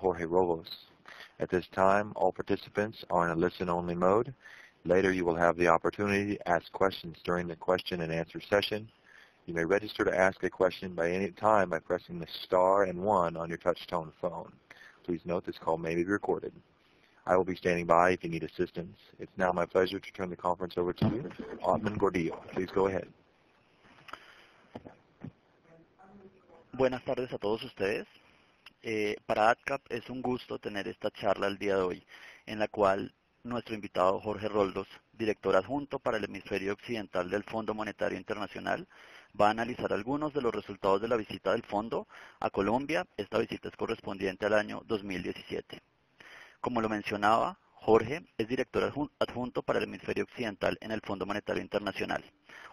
Jorge Rolos. At this time, all participants are in a listen-only mode. Later, you will have the opportunity to ask questions during the question and answer session. You may register to ask a question by any time by pressing the star and 1 on your touch-tone phone. Please note this call may be recorded. I will be standing by if you need assistance. It's now my pleasure to turn the conference over to you, Otman Gordillo. Please go ahead. Buenas tardes a todos ustedes. Para ADCAP es un gusto tener esta charla el día de hoy, en la cual nuestro invitado Jorge Roldos, director adjunto para el hemisferio occidental del Fondo Monetario Internacional, va a analizar algunos de los resultados de la visita del fondo a Colombia. Esta visita es correspondiente al año 2017. Como lo mencionaba, Jorge es director adjunto para el hemisferio occidental en el Fondo Monetario Internacional.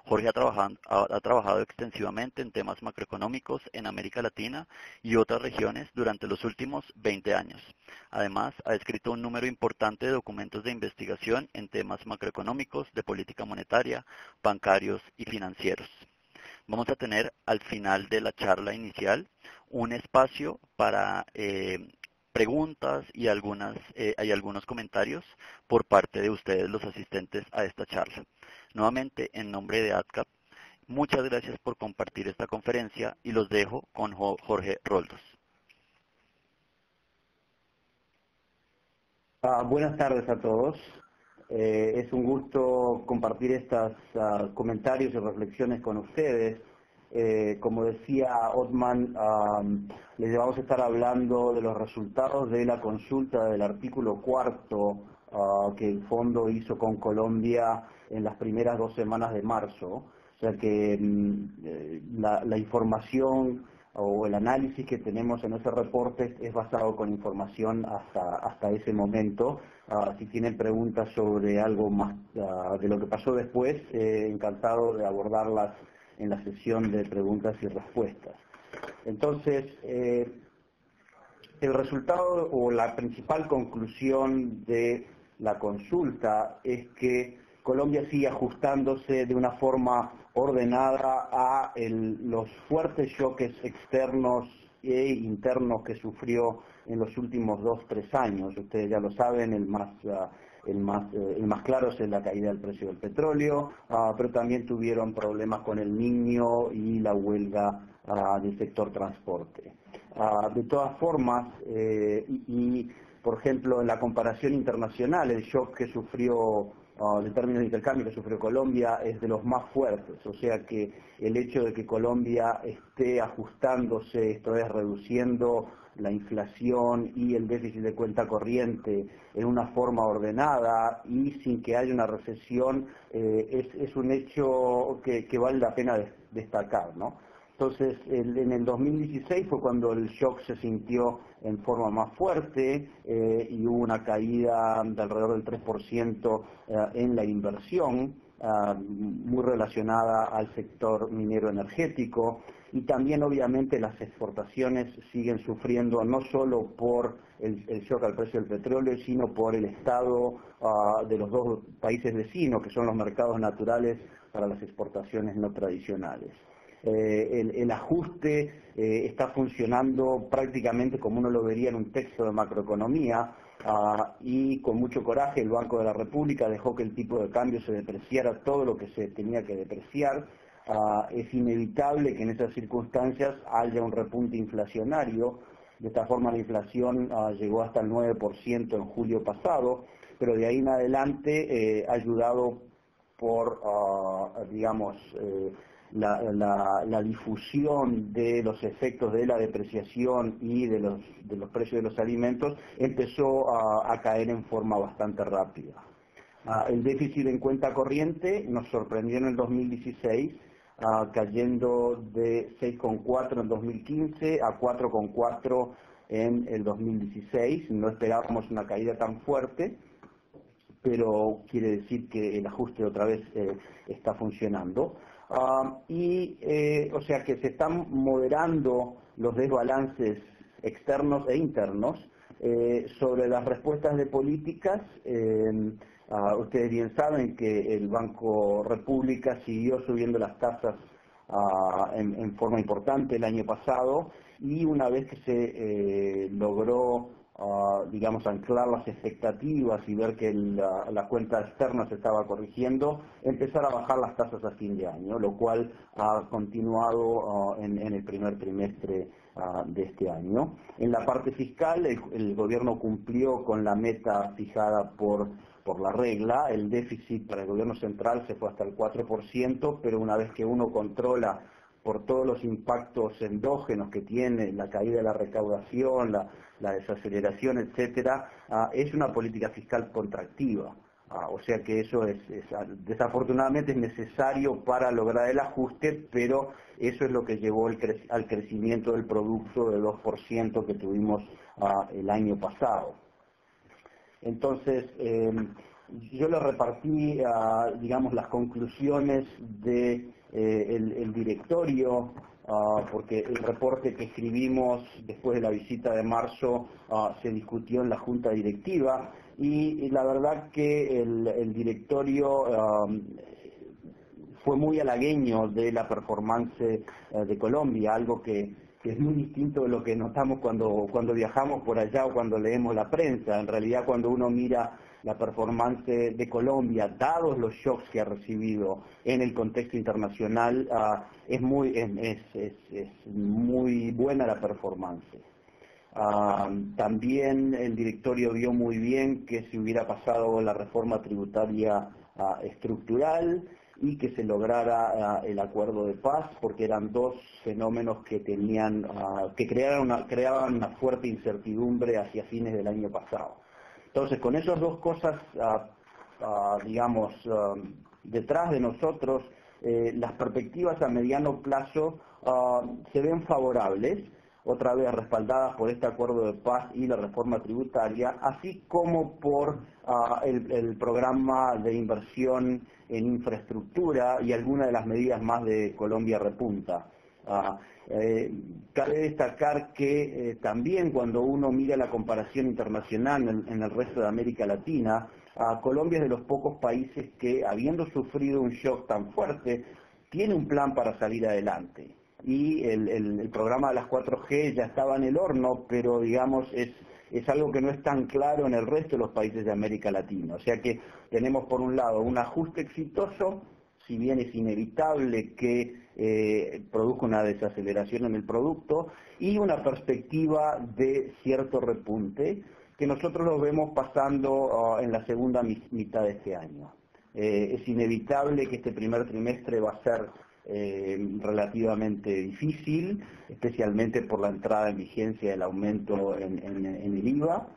Jorge ha trabajado extensivamente en temas macroeconómicos en América Latina y otras regiones durante los últimos 20 años. Además, ha escrito un número importante de documentos de investigación en temas macroeconómicos, de política monetaria, bancarios y financieros. Vamos a tener al final de la charla inicial un espacio para preguntas y hay algunos comentarios por parte de ustedes, los asistentes a esta charla. Nuevamente, en nombre de ADCAP, muchas gracias por compartir esta conferencia y los dejo con Jorge Roldos. Buenas tardes a todos. Es un gusto compartir estos comentarios y reflexiones con ustedes. Como decía Otman, les vamos a estar hablando de los resultados de la consulta del artículo 4 que el fondo hizo con Colombia en las primeras 2 semanas de marzo. O sea que la información o el análisis que tenemos en ese reporte es basado con información hasta ese momento. Si tienen preguntas sobre algo más de lo que pasó después, encantado de abordarlas en la sesión de preguntas y respuestas. Entonces, el resultado o la principal conclusión de la consulta es que Colombia sigue ajustándose de una forma ordenada a los fuertes choques externos e internos que sufrió en los últimos 2-3 años. Ustedes ya lo saben, el más claro es la caída del precio del petróleo, pero también tuvieron problemas con el Niño y la huelga del sector transporte. De todas formas, por ejemplo, en la comparación internacional, el shock que sufrió, de términos de intercambio que sufrió Colombia, es de los más fuertes. O sea que el hecho de que Colombia esté ajustándose, esto es, reduciendo la inflación y el déficit de cuenta corriente en una forma ordenada y sin que haya una recesión, es un hecho que vale la pena destacar, ¿no? Entonces, en el 2016 fue cuando el shock se sintió en forma más fuerte y hubo una caída de alrededor del 3% en la inversión, muy relacionada al sector minero energético, y también obviamente las exportaciones siguen sufriendo no solo por el shock al precio del petróleo, sino por el estado de los 2 países vecinos, que son los mercados naturales para las exportaciones no tradicionales. El ajuste está funcionando prácticamente como uno lo vería en un texto de macroeconomía, y con mucho coraje el Banco de la República dejó que el tipo de cambio se depreciara todo lo que se tenía que depreciar. Es inevitable que en esas circunstancias haya un repunte inflacionario. De esta forma la inflación llegó hasta el 9% en julio pasado, pero de ahí en adelante ayudado por, la difusión de los efectos de la depreciación y de los precios de los alimentos, empezó a caer en forma bastante rápida. El déficit en cuenta corriente nos sorprendió en el 2016, cayendo de 6,4 en 2015 a 4,4 en el 2016. No esperábamos una caída tan fuerte, pero quiere decir que el ajuste otra vez está funcionando. O sea que se están moderando los desbalances externos e internos. Sobre las respuestas de políticas, ustedes bien saben que el Banco República siguió subiendo las tasas en forma importante el año pasado, y una vez que se logró, digamos, anclar las expectativas y ver que la cuenta externa se estaba corrigiendo, empezar a bajar las tasas a fin de año, lo cual ha continuado en el primer trimestre de este año. En la parte fiscal, el gobierno cumplió con la meta fijada por la regla. El déficit para el gobierno central se fue hasta el 4%, pero una vez que uno controla por todos los impactos endógenos que tiene, la caída de la recaudación, la desaceleración, etcétera, es una política fiscal contractiva. O sea que eso desafortunadamente es necesario para lograr el ajuste, pero eso es lo que llevó al crecimiento del producto de 2% que tuvimos el año pasado. Entonces, yo le repartí, digamos, las conclusiones del directorio, porque el reporte que escribimos después de la visita de marzo se discutió en la junta directiva, y la verdad que el directorio fue muy halagueño de la performance de Colombia, algo que es muy distinto de lo que notamos cuando viajamos por allá o cuando leemos la prensa. En realidad, cuando uno mira la performance de Colombia, dados los shocks que ha recibido en el contexto internacional, es muy buena la performance. También el directorio vio muy bien que se hubiera pasado la reforma tributaria estructural y que se lograra el acuerdo de paz, porque eran dos fenómenos que creaban una fuerte incertidumbre hacia fines del año pasado. Entonces, con esas dos cosas, digamos, detrás de nosotros, las perspectivas a mediano plazo se ven favorables, otra vez respaldadas por este acuerdo de paz y la reforma tributaria, así como por el programa de inversión en infraestructura y algunas de las medidas más de Colombia Repunta. Cabe destacar que también cuando uno mira la comparación internacional en el resto de América Latina, Colombia es de los pocos países que, habiendo sufrido un shock tan fuerte, tiene un plan para salir adelante. Y el programa de las 4G ya estaba en el horno, pero digamos es algo que no es tan claro en el resto de los países de América Latina. O sea que tenemos por un lado un ajuste exitoso, si bien es inevitable que produzca una desaceleración en el producto, y una perspectiva de cierto repunte que nosotros lo vemos pasando en la segunda mitad de este año. Es inevitable que este primer trimestre va a ser relativamente difícil, especialmente por la entrada en vigencia del aumento en el IVA,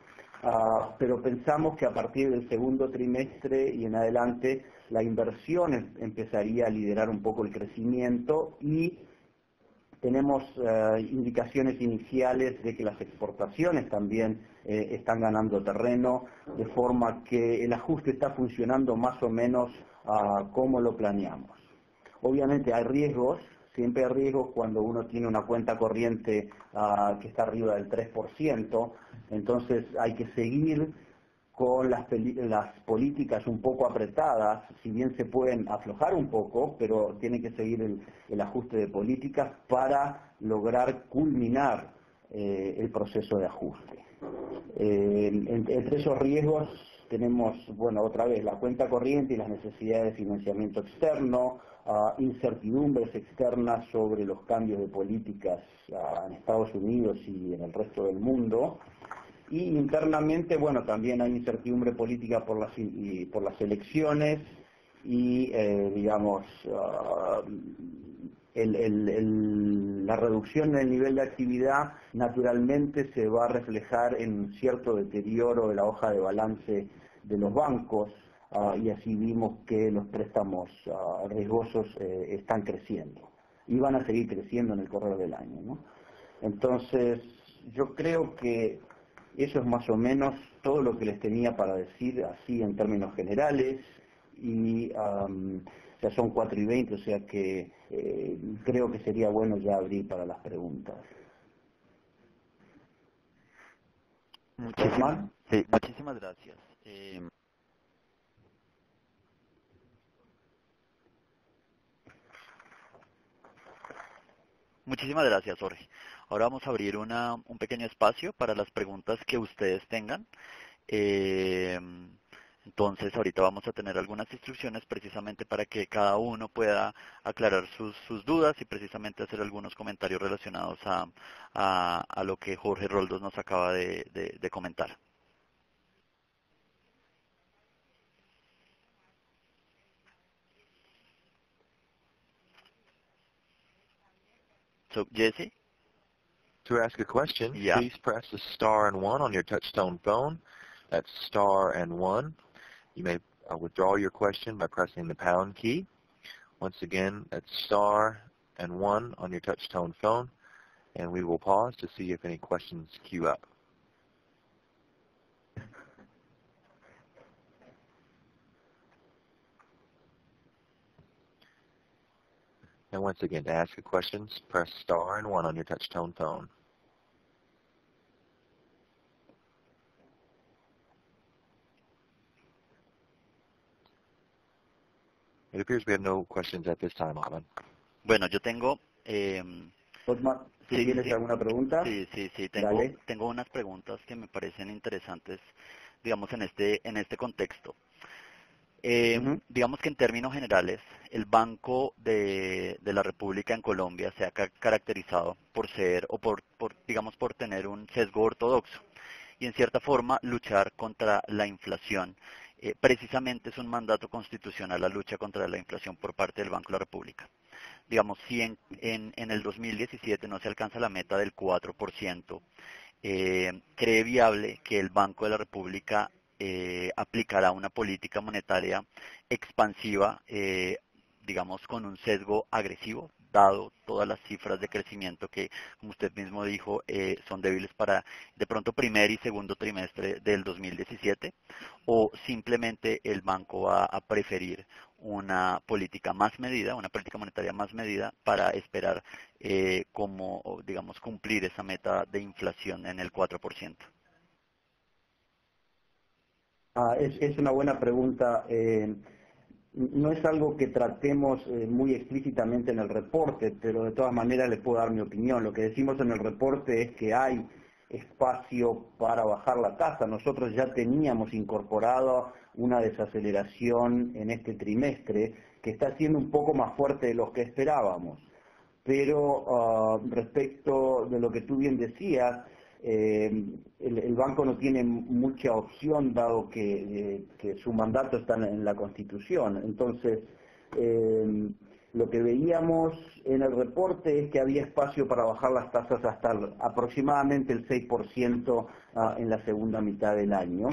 pero pensamos que a partir del segundo trimestre y en adelante la inversión empezaría a liderar un poco el crecimiento, y tenemos indicaciones iniciales de que las exportaciones también están ganando terreno, de forma que el ajuste está funcionando más o menos como lo planeamos. Obviamente hay riesgos, siempre hay riesgos cuando uno tiene una cuenta corriente que está arriba del 3%, entonces hay que seguir con las políticas un poco apretadas, si bien se pueden aflojar un poco, pero tiene que seguir el ajuste de políticas para lograr culminar el proceso de ajuste. Entre esos riesgos tenemos, bueno, otra vez la cuenta corriente y las necesidades de financiamiento externo, incertidumbres externas sobre los cambios de políticas en Estados Unidos y en el resto del mundo, y internamente, bueno, también hay incertidumbre política por las elecciones y, digamos, la reducción del nivel de actividad naturalmente se va a reflejar en un cierto deterioro de la hoja de balance de los bancos, y así vimos que los préstamos riesgosos están creciendo y van a seguir creciendo en el correr del año, ¿no? Entonces, yo creo que eso es más o menos todo lo que les tenía para decir así en términos generales, y ya son 4:20, o sea que creo que sería bueno ya abrir para las preguntas. Muchísimas gracias. Muchísimas gracias, Jorge. Ahora vamos a abrir un pequeño espacio para las preguntas que ustedes tengan. Eh, entonces, ahorita vamos a tener algunas instrucciones precisamente para que cada uno pueda aclarar sus dudas y precisamente hacer algunos comentarios relacionados a lo que Jorge Roldos nos acaba de comentar. So, Jesse? To ask a question, Yeah. please press the star and 1 on your touchtone phone. That's star and 1. You may withdraw your question by pressing the pound key. Once again, that's star and 1 on your touchtone phone. And we will pause to see if any questions queue up. And once again, to ask a question, press star and 1 on your touch-tone phone. It appears we have no questions at this time, Ahmed. Bueno, yo tengo... Otmar, ¿tienes alguna pregunta? Sí, tengo unas preguntas que me parecen interesantes, digamos, en este contexto. Digamos que en términos generales, el Banco de la República en Colombia se ha caracterizado por ser, o por tener un sesgo ortodoxo y en cierta forma luchar contra la inflación. Precisamente es un mandato constitucional la lucha contra la inflación por parte del Banco de la República. Digamos, si en el 2017 no se alcanza la meta del 4%, ¿cree viable que el Banco de la República aplicará una política monetaria expansiva, digamos, con un sesgo agresivo, dado todas las cifras de crecimiento que, como usted mismo dijo, son débiles para de pronto primer y segundo trimestre del 2017, o simplemente el banco va a preferir una política más medida, una política monetaria más medida para esperar digamos, cumplir esa meta de inflación en el 4%? Es una buena pregunta. No es algo que tratemos muy explícitamente en el reporte, pero de todas maneras le puedo dar mi opinión. Lo que decimos en el reporte es que hay espacio para bajar la tasa. Nosotros ya teníamos incorporado una desaceleración en este trimestre que está siendo un poco más fuerte de lo que esperábamos. Pero respecto de lo que tú bien decías, el banco no tiene mucha opción dado que su mandato está en la Constitución. Entonces, lo que veíamos en el reporte es que había espacio para bajar las tasas hasta aproximadamente el 6% en la segunda mitad del año.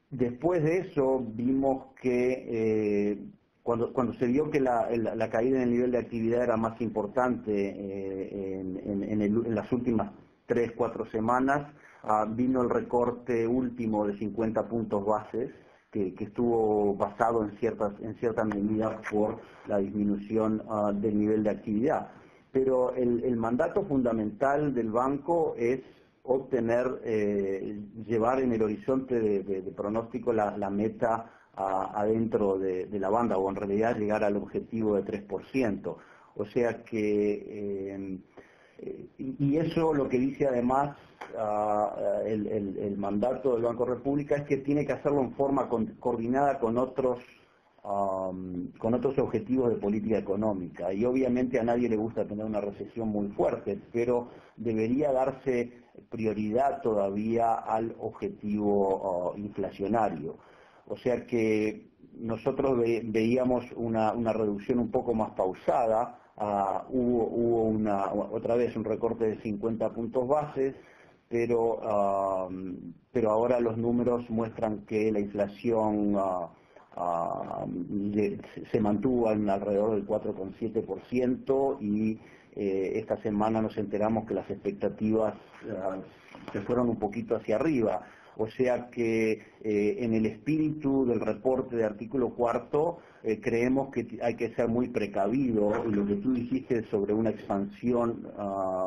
Después de eso vimos que cuando se vio que la caída en el nivel de actividad era más importante en las últimas 3-4 semanas, vino el recorte último de 50 puntos bases, que estuvo basado en cierta medida por la disminución del nivel de actividad. Pero el mandato fundamental del banco es obtener, llevar en el horizonte de pronóstico la meta adentro de la banda, o en realidad llegar al objetivo de 3%. O sea que, y eso lo que dice además el mandato del Banco República es que tiene que hacerlo en forma coordinada con otros objetivos de política económica. Y obviamente a nadie le gusta tener una recesión muy fuerte, pero debería darse prioridad todavía al objetivo inflacionario. O sea que nosotros veíamos una reducción un poco más pausada. Hubo otra vez un recorte de 50 puntos bases, pero ahora los números muestran que la inflación se mantuvo alrededor del 4,7% y esta semana nos enteramos que las expectativas se fueron un poquito hacia arriba. O sea que en el espíritu del reporte de artículo 4 creemos que hay que ser muy precavido, y lo que tú dijiste sobre una expansión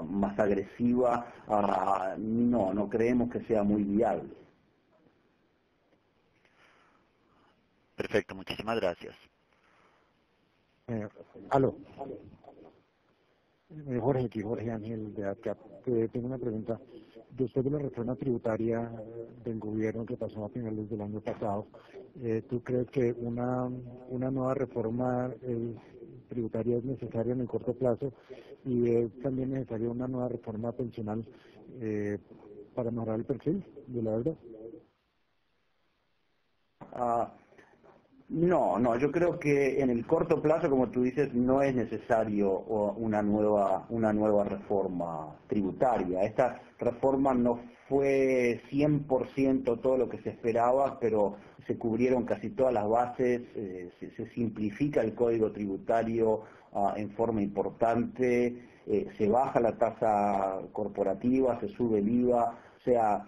más agresiva, no creemos que sea muy viable. Perfecto, muchísimas gracias. Aló. Jorge, aquí Jorge Ángel de ADCAP. Tengo una pregunta. Después de la reforma tributaria del gobierno que pasó a finales del año pasado, ¿tú crees que una nueva reforma tributaria es necesaria en el corto plazo y es también necesaria una nueva reforma pensional para mejorar el perfil de la deuda? No, yo creo que en el corto plazo, como tú dices, no es necesario una nueva reforma tributaria. Esta reforma no fue 100% todo lo que se esperaba, pero se cubrieron casi todas las bases, se simplifica el código tributario en forma importante, se baja la tasa corporativa, se sube el IVA, o sea,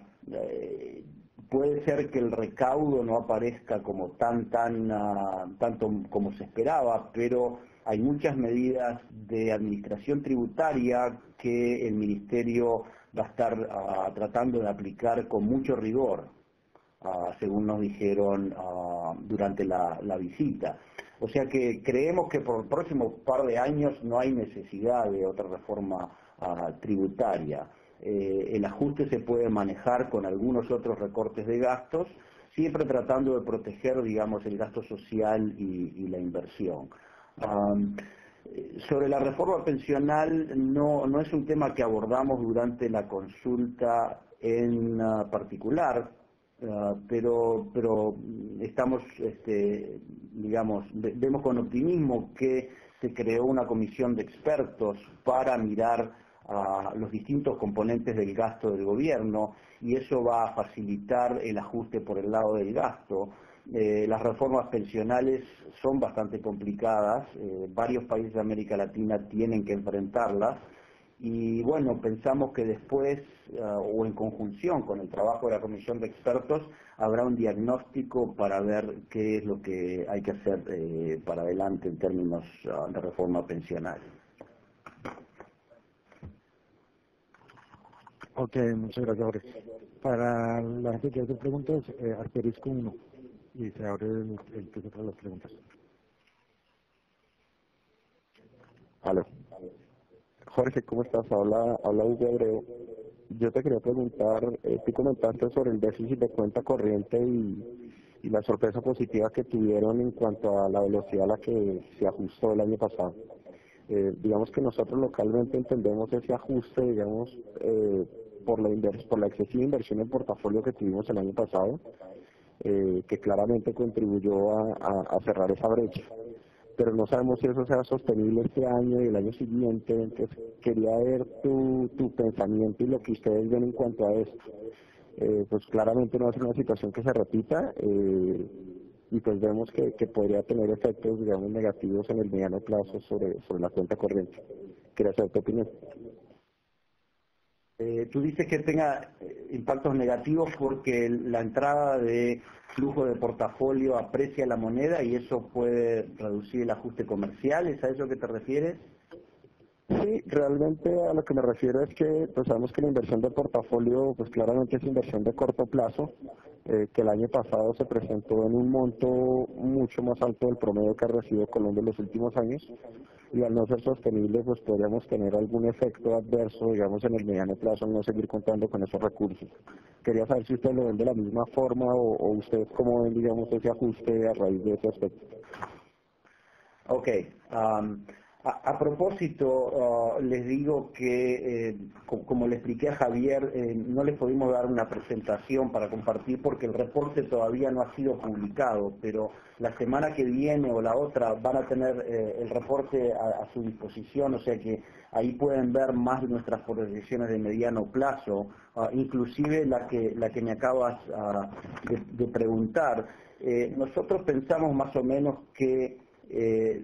puede ser que el recaudo no aparezca como tanto como se esperaba, pero hay muchas medidas de administración tributaria que el Ministerio va a estar tratando de aplicar con mucho rigor, según nos dijeron durante la visita. O sea que creemos que por el próximo par de años no hay necesidad de otra reforma tributaria. El ajuste se puede manejar con algunos otros recortes de gastos, siempre tratando de proteger, digamos, el gasto social y la inversión. Sobre la reforma pensional, no es un tema que abordamos durante la consulta en particular, pero estamos, digamos, vemos con optimismo que se creó una comisión de expertos para mirar a los distintos componentes del gasto del gobierno y eso va a facilitar el ajuste por el lado del gasto. Las reformas pensionales son bastante complicadas, varios países de América Latina tienen que enfrentarlas y bueno, pensamos que después o en conjunción con el trabajo de la comisión de expertos habrá un diagnóstico para ver qué es lo que hay que hacer para adelante en términos de reforma pensional. Ok, muchas gracias, Jorge. Para la gente que hace preguntas, asterisco 1 y se abre el que para las preguntas. Aló. Jorge, ¿cómo estás? Habla Hugo Abreu. Yo te quería preguntar, tú comentaste sobre el déficit de cuenta corriente y la sorpresa positiva que tuvieron en cuanto a la velocidad a la que se ajustó el año pasado. Digamos que nosotros localmente entendemos ese ajuste, digamos, por la excesiva inversión en portafolio que tuvimos el año pasado, que claramente contribuyó a cerrar esa brecha. Pero no sabemos si eso sea sostenible este año y el año siguiente, entonces quería ver tu pensamiento y lo que ustedes ven en cuanto a esto. Pues claramente no va a ser una situación que se repita y pues vemos que podría tener efectos, digamos, negativos en el mediano plazo sobre la cuenta corriente. Quería saber tu opinión. Tú dices que tenga impactos negativos porque la entrada de flujo de portafolio aprecia la moneda y eso puede reducir el ajuste comercial, ¿es a eso que te refieres? Sí, realmente a lo que me refiero es que pues sabemos que la inversión de portafolio pues claramente es inversión de corto plazo, que el año pasado se presentó en un monto mucho más alto del promedio que ha recibido Colombia en los últimos años y al no ser sostenible pues podríamos tener algún efecto adverso, digamos, en el mediano plazo al no seguir contando con esos recursos. Quería saber si ustedes lo ven de la misma forma o ustedes cómo ven, digamos, ese ajuste a raíz de ese aspecto. Ok. A propósito, les digo que, como le expliqué a Javier, no les pudimos dar una presentación para compartir porque el reporte todavía no ha sido publicado, pero la semana que viene o la otra van a tener el reporte a su disposición, o sea que ahí pueden ver más de nuestras proyecciones de mediano plazo, inclusive la que me acabas de preguntar. Nosotros pensamos más o menos que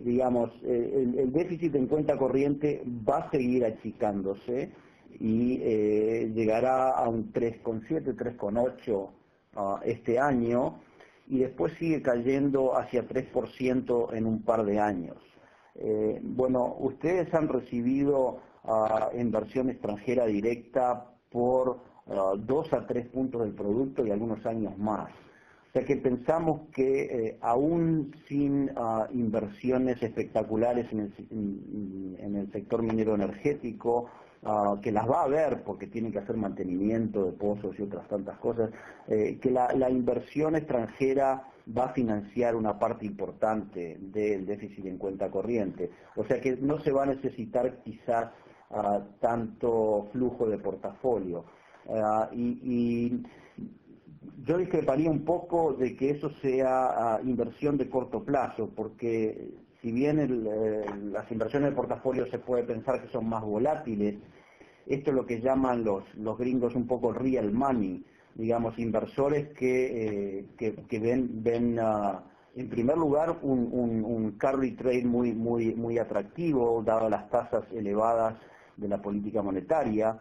digamos, el déficit en cuenta corriente va a seguir achicándose y llegará a un 3,7, 3,8 este año y después sigue cayendo hacia 3% en un par de años. Bueno, ustedes han recibido inversión extranjera directa por 2 a 3 puntos del producto y algunos años más. O sea que pensamos que aún sin inversiones espectaculares en el sector minero energético, que las va a haber porque tienen que hacer mantenimiento de pozos y otras tantas cosas, que la inversión extranjera va a financiar una parte importante del déficit en cuenta corriente. O sea que no se va a necesitar quizás tanto flujo de portafolio. Y yo discreparía un poco de que eso sea inversión de corto plazo, porque si bien las inversiones de portafolio se puede pensar que son más volátiles, esto es lo que llaman los gringos un poco real money, digamos, inversores que ven en primer lugar un carry trade muy atractivo, dado las tasas elevadas de la política monetaria,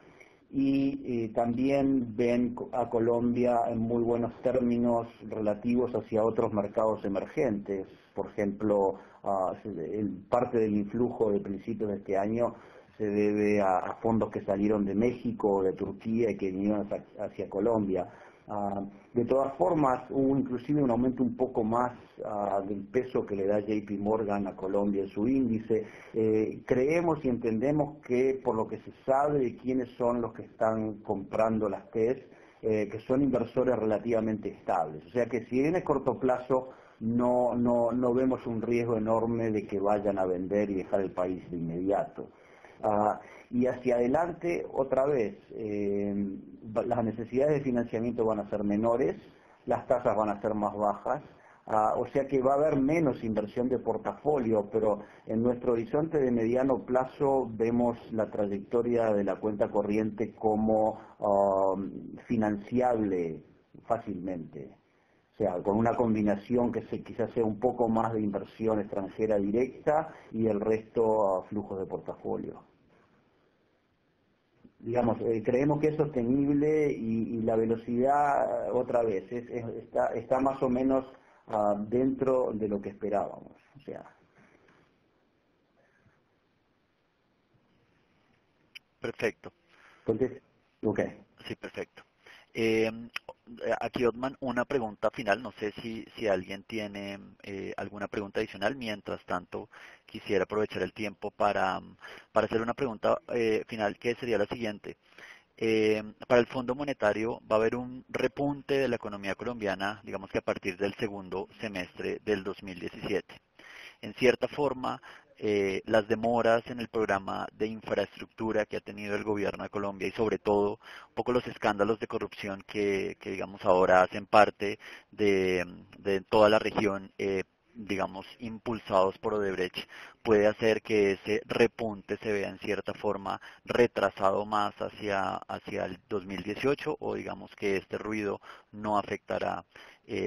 y también ven a Colombia en muy buenos términos relativos hacia otros mercados emergentes. Por ejemplo, parte del influjo de principios de este año se debe a fondos que salieron de México o de Turquía y que vinieron hacia Colombia. De todas formas, hubo inclusive un aumento un poco más del peso que le da JP Morgan a Colombia en su índice. Creemos y entendemos que por lo que se sabe de quiénes son los que están comprando las TES, que son inversores relativamente estables. O sea que si en el corto plazo no vemos un riesgo enorme de que vayan a vender y dejar el país de inmediato. Y hacia adelante, otra vez, las necesidades de financiamiento van a ser menores, las tasas van a ser más bajas, o sea que va a haber menos inversión de portafolio, pero en nuestro horizonte de mediano plazo vemos la trayectoria de la cuenta corriente como financiable fácilmente. O sea, con una combinación que quizás sea un poco más de inversión extranjera directa y el resto flujos de portafolio. Digamos, creemos que es sostenible y la velocidad, otra vez, está más o menos dentro de lo que esperábamos. O sea. Perfecto. Entonces, ok. Sí, perfecto. Aquí, Otman, una pregunta final. No sé si alguien tiene alguna pregunta adicional. Mientras tanto, quisiera aprovechar el tiempo para hacer una pregunta final, que sería la siguiente. Para el Fondo Monetario va a haber un repunte de la economía colombiana, digamos que a partir del segundo semestre del 2017. En cierta forma, las demoras en el programa de infraestructura que ha tenido el gobierno de Colombia y sobre todo un poco los escándalos de corrupción que digamos ahora hacen parte de toda la región, digamos impulsados por Odebrecht, puede hacer que ese repunte se vea en cierta forma retrasado más hacia el 2018, o digamos que este ruido no afectará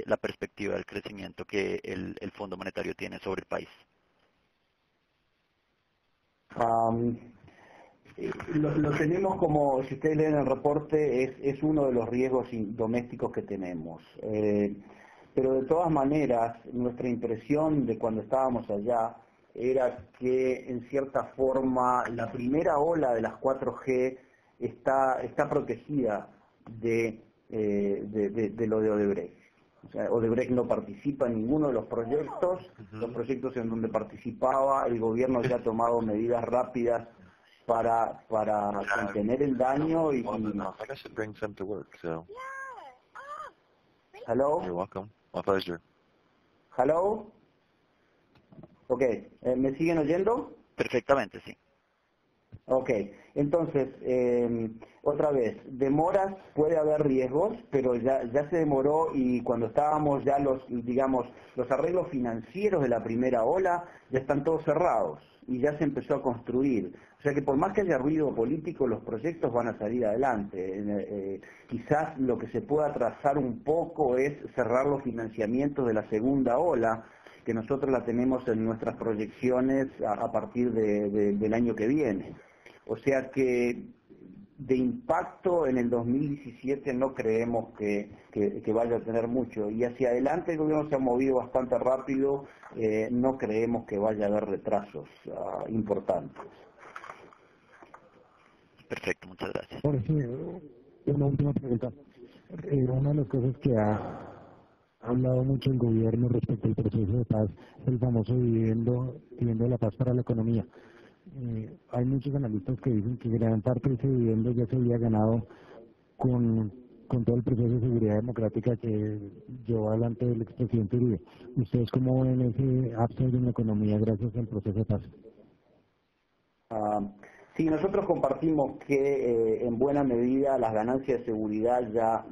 la perspectiva del crecimiento que el Fondo Monetario tiene sobre el país. Lo tenemos como, si ustedes leen el reporte, es uno de los riesgos domésticos que tenemos. Pero de todas maneras, nuestra impresión de cuando estábamos allá era que en cierta forma la primera ola de las 4G está protegida de lo de Odebrecht. O sea, Odebrecht no participa en ninguno de los proyectos en donde participaba, el gobierno ya ha tomado medidas rápidas para contener el daño y... Hello? You're welcome. My pleasure. Hello? Ok, ¿me siguen oyendo? Perfectamente, sí. Ok, entonces, otra vez, demoras, puede haber riesgos, pero ya se demoró y cuando estábamos ya los arreglos financieros de la primera ola ya están todos cerrados y ya se empezó a construir. O sea que por más que haya ruido político, los proyectos van a salir adelante. Quizás lo que se pueda atrasar un poco es cerrar los financiamientos de la segunda ola, que nosotros la tenemos en nuestras proyecciones a partir del año que viene. O sea que de impacto en el 2017 no creemos que vaya a tener mucho. Y hacia adelante el gobierno se ha movido bastante rápido, no creemos que vaya a haber retrasos importantes. Perfecto, muchas gracias. Por eso, una última pregunta. Una de las cosas que ha Ha hablado mucho el gobierno respecto al proceso de paz, el famoso dividendo de la paz para la economía. Hay muchos analistas que dicen que gran parte de ese dividendo ya se había ganado con todo el proceso de seguridad democrática que llevó adelante el expresidente Uribe. ¿Ustedes cómo ven ese upside en la economía gracias al proceso de paz? Sí, nosotros compartimos que en buena medida las ganancias de seguridad ya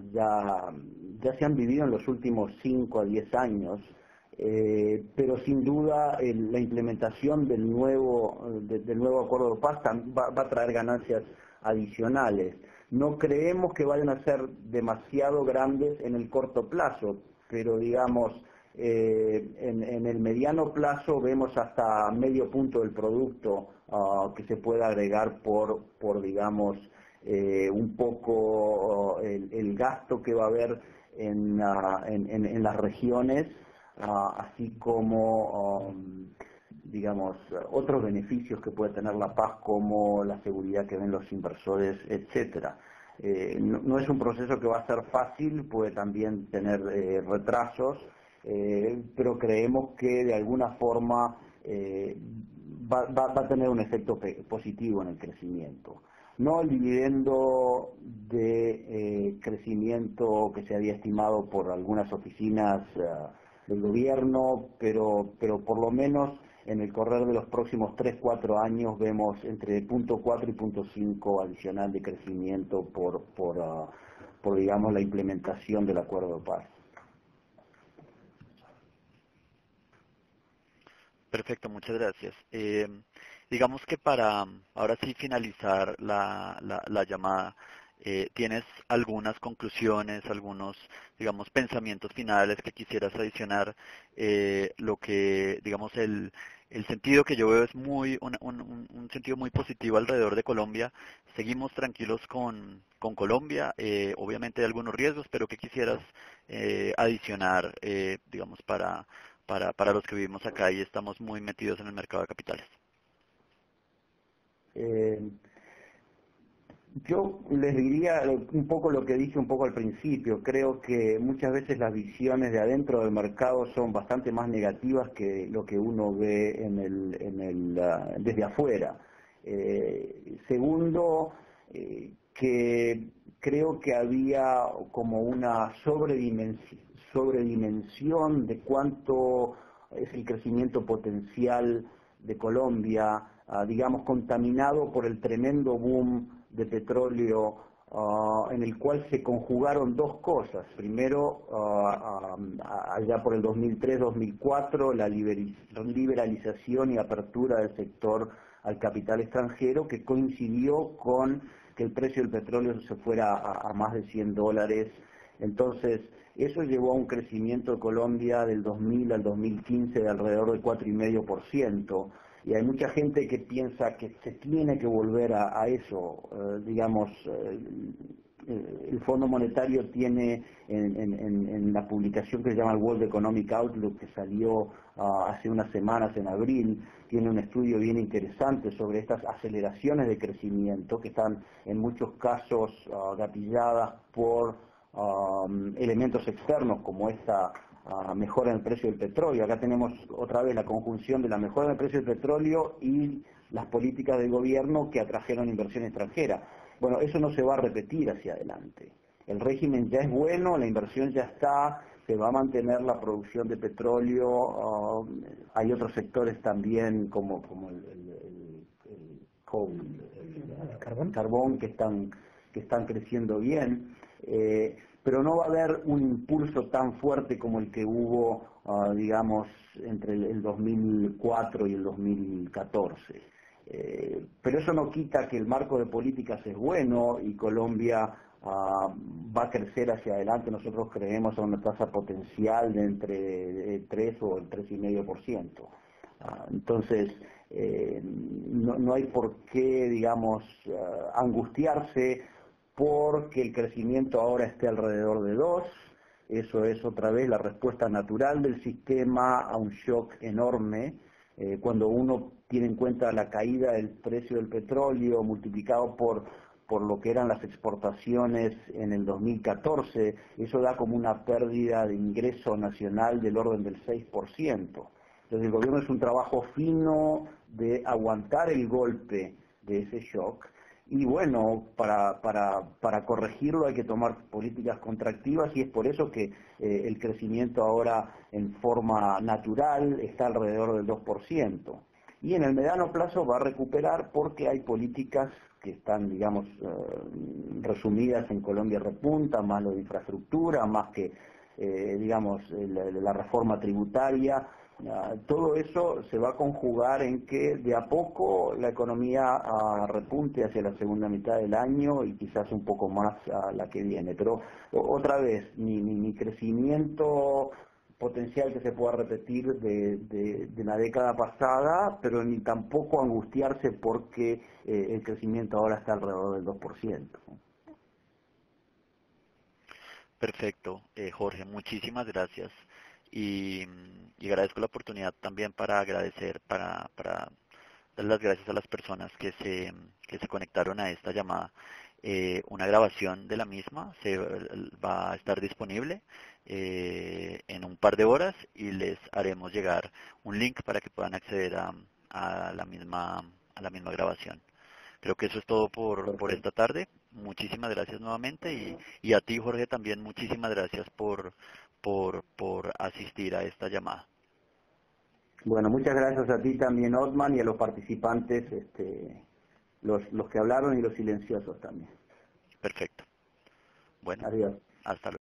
se han vivido en los últimos 5 a 10 años, pero sin duda la implementación del nuevo acuerdo de paz va a traer ganancias adicionales. No creemos que vayan a ser demasiado grandes en el corto plazo, pero digamos, en el mediano plazo vemos hasta medio punto del producto que se puede agregar por digamos, un poco el gasto que va a haber en las regiones, así como digamos, otros beneficios que puede tener la paz, como la seguridad que ven los inversores, etcétera. No es un proceso que va a ser fácil, puede también tener retrasos, pero creemos que de alguna forma va a tener un efecto positivo en el crecimiento. No el dividendo de crecimiento que se había estimado por algunas oficinas del gobierno, pero por lo menos en el correr de los próximos 3-4 años vemos entre 0.4 y 0.5 adicional de crecimiento por digamos, la implementación del acuerdo de paz. Perfecto, muchas gracias. Digamos que para ahora sí finalizar la llamada, ¿tienes algunas conclusiones, algunos, digamos, pensamientos finales que quisieras adicionar? Lo que, digamos, el sentido que yo veo es un sentido muy positivo alrededor de Colombia. Seguimos tranquilos con Colombia, obviamente hay algunos riesgos, pero ¿qué quisieras adicionar, digamos, para los que vivimos acá y estamos muy metidos en el mercado de capitales? Yo les diría un poco lo que dije un poco al principio. Creo que muchas veces las visiones de adentro del mercado son bastante más negativas que lo que uno ve desde afuera. Segundo, que creo que había como una sobredimensión de cuánto es el crecimiento potencial de Colombia, digamos, contaminado por el tremendo boom de petróleo en el cual se conjugaron dos cosas. Primero, allá por el 2003-2004, la liberalización y apertura del sector al capital extranjero, que coincidió con que el precio del petróleo se fuera a más de $100. Entonces, eso llevó a un crecimiento de Colombia del 2000 al 2015 de alrededor del 4,5%. Y hay mucha gente que piensa que se tiene que volver a eso. Digamos, el Fondo Monetario tiene en la publicación que se llama el World Economic Outlook, que salió hace unas semanas en abril, tiene un estudio bien interesante sobre estas aceleraciones de crecimiento que están en muchos casos gatilladas por elementos externos como esta mejora en el precio del petróleo. Acá tenemos otra vez la conjunción de la mejora en el precio del petróleo y las políticas del gobierno que atrajeron inversión extranjera. Bueno, eso no se va a repetir hacia adelante. El régimen ya es bueno, la inversión ya está, se va a mantener la producción de petróleo, hay otros sectores también como el carbón que están creciendo bien. Pero no va a haber un impulso tan fuerte como el que hubo, digamos, entre el 2004 y el 2014. Pero eso no quita que el marco de políticas es bueno y Colombia va a crecer hacia adelante. Nosotros creemos a una tasa potencial de entre 3 o el 3,5%. Entonces, no hay por qué, digamos, angustiarse porque el crecimiento ahora esté alrededor de 2, eso es otra vez la respuesta natural del sistema a un shock enorme. Cuando uno tiene en cuenta la caída del precio del petróleo multiplicado por por lo que eran las exportaciones en el 2014, eso da como una pérdida de ingreso nacional del orden del 6%. Entonces el gobierno es un trabajo fino de aguantar el golpe de ese shock. Y bueno, para corregirlo hay que tomar políticas contractivas y es por eso que el crecimiento ahora en forma natural está alrededor del 2%. Y en el mediano plazo va a recuperar porque hay políticas que están, digamos, resumidas en Colombia Repunta, más lo de infraestructura, más que, digamos, la reforma tributaria. Todo eso se va a conjugar en que de a poco la economía repunte hacia la segunda mitad del año y quizás un poco más a la que viene. Pero otra vez, ni crecimiento potencial que se pueda repetir de la década pasada, pero ni tampoco angustiarse porque el crecimiento ahora está alrededor del 2%. Perfecto, Jorge, muchísimas gracias. Y agradezco la oportunidad también para agradecer, para dar las gracias a las personas que se conectaron a esta llamada. Una grabación de la misma va a estar disponible en un par de horas y les haremos llegar un link para que puedan acceder a la misma grabación. Creo que eso es todo por esta tarde. Muchísimas gracias nuevamente y a ti, Jorge, también muchísimas gracias por asistir a esta llamada. Bueno, muchas gracias a ti también, Otman, y a los participantes, los que hablaron y los silenciosos también. Perfecto. Bueno, adiós. Hasta luego.